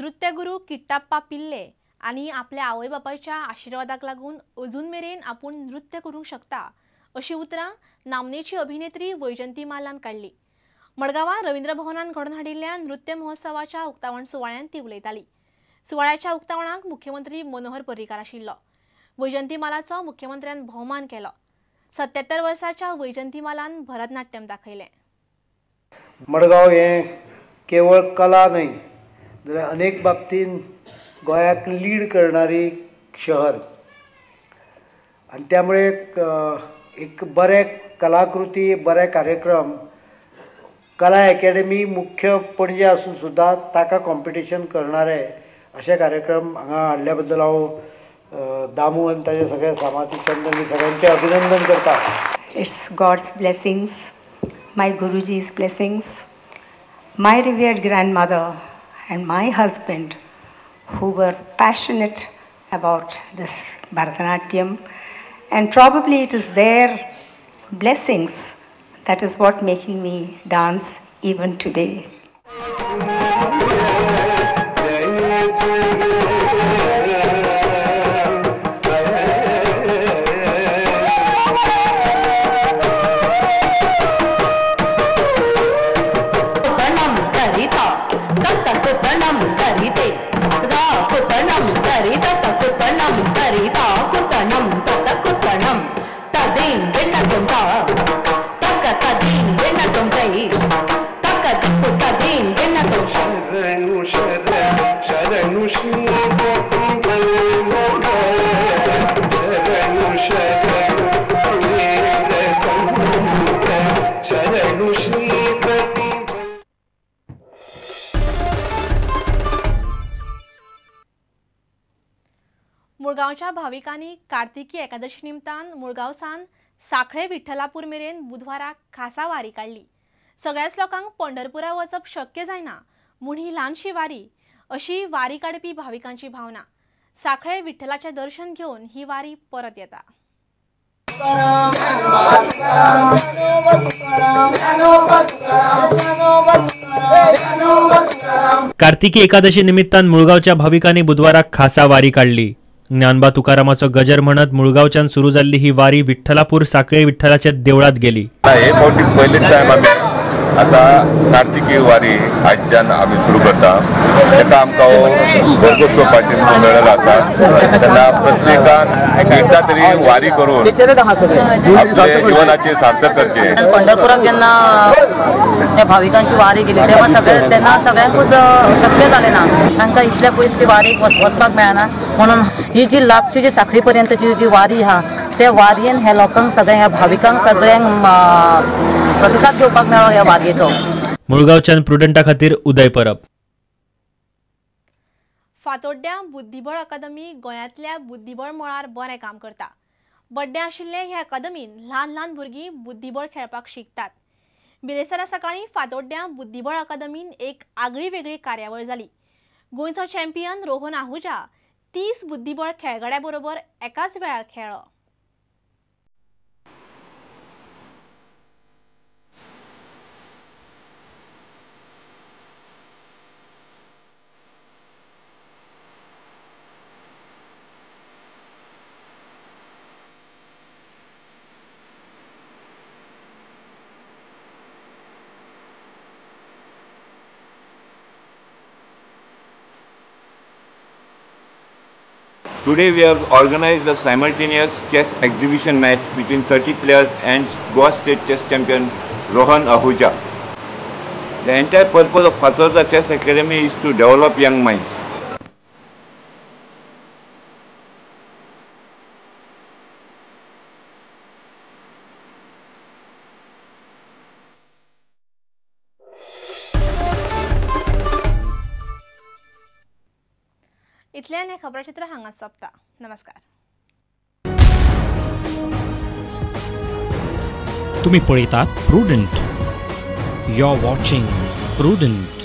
नृत्यगुरू किट्टाप्पा पिल्ले आणि आपल्या आवय बापायच्या आशीर्वादाक लागून अजून मेरेन आपूण नृत्य करूंक शकता अशी उतरां नामनेची अभिनेत्री वैजंती मालान काढली। मडगांवां रवींद्र भवनान घडोवन हाडिल्ल्या नृत्य महोत्सवाच्या उक्तावण सुवाळ्यात ती उलयताली। सुवाळ्याच्या उक्तावणाक मुख्यमंत्री मनोहर पर्रीकार आशिल्लो। वैजंती मालाचो मुख्यमंत्र्यान भोवमान केलो। 77 वर्साच्या वैजंती मालान भरतनाट्यम दाखयलें। मडगांव हे केवळ कला न्हय तर अनेक बाबतीन गोंयाक लीड करणारी शहर आणि त्यामुळे एक बरे कलाकृती बरे कार्यक्रम कला अकॅडमी मुख्य पणजे आसून सुद्धा ताका कॉम्पिटिशन करणारे असे कार्यक्रम हांगा हाडल्या बद्दल हांव दामू आनी ताचे सगळे सामाजिक आनी सगळ्यांचे अभिनंदन करता। It's God's blessings, my Guruji's blessings, my revered grandmother and my husband who were passionate about this Bharatanatyam, and probably it is their blessings that is what making me dance even today. मुळगांवच्या भाविकांनी कार्तिकी एकादशी निमतान मुळगांवसान साखळे विठ्ठलापूर मेरेन बुधवाराक खासा वारी काढली। सगळ्याच लोकांक पंढरपुरा वचप शक्य जायना म्हूण ही ल्हानशी वारी अशी वारी काडपी भाविकांची भावना। साखळे विठ्ठलाचे दर्शन घेवन ही वारी परत येता। कार्तिकी एकादशी निमित्तान मुळगांवच्या भाविकांनी बुधवाराक खासा वारी काढली। ज्ञानबा तुकारामाचो गजर म्हणत मुळगांवच्यान सुरू जाल्ली ही वारी विठ्ठलापूर साखळे विठ्ठलाच्या देवळात गेली। आता कार्तिकी वारी आजच्यान आमी सुरू करता। ताका आमकां भरपूर पार्टीन मेळ्ळेलो आसा। तेन्ना प्रत्येकान एकदा तरी वारी करून आपल्या जीवनाचे सार्थक करचे। पंढरपुराक जेन्ना त्या भाविकांची वारी गेली तेव्हा तेन्ना सगळ्यांकूच शक्य जालें ना, तांकां इतले पयस ती वारीक वचपाक मेळना। म्हणून ही जी लागची जी साखळी पर्यंतची जी वारी आहा त्या वारयेन ह्या लोकांक सगळ्या ह्या भाविकांक सगळ्यांक प्रतिसाद घेवपाक मेळ्ळो ह्या वारयेचो। मुळगांवच्यान प्रुडंटा खातीर उदय परब। फातोड्ड्या बुद्धीबळ अकादमी गोंयांतल्या बुद्धीबळ मळार बरें काम करता। बड्डे आशिल्ले ह्या अकादमीन ल्हान ल्हान भुरगीं बुद्धीबळ खेळपाक शिकतात। बिरेस्तारा सकाळीं फातोड्ड्या बुद्धीबळ अकादमीन एक आगळी वेगळी कार्यावळ जाली। गोंयचो चॅम्पियन रोहन आहुजा 30 बुद्धीबळ खेळगड्या बरोबर एकाच वेळार खेळ्ळो। Today we have organized a simultaneous chess exhibition match between 30 players and Goa State chess champion Rohan Ahuja. The entire purpose of Fatorda Chess Academy is to develop young minds. इतल्यान हे खबराचित्र हांगाच सोंपता। नमस्कार। तुम्ही पळयतात Prudent. You are watching prudent.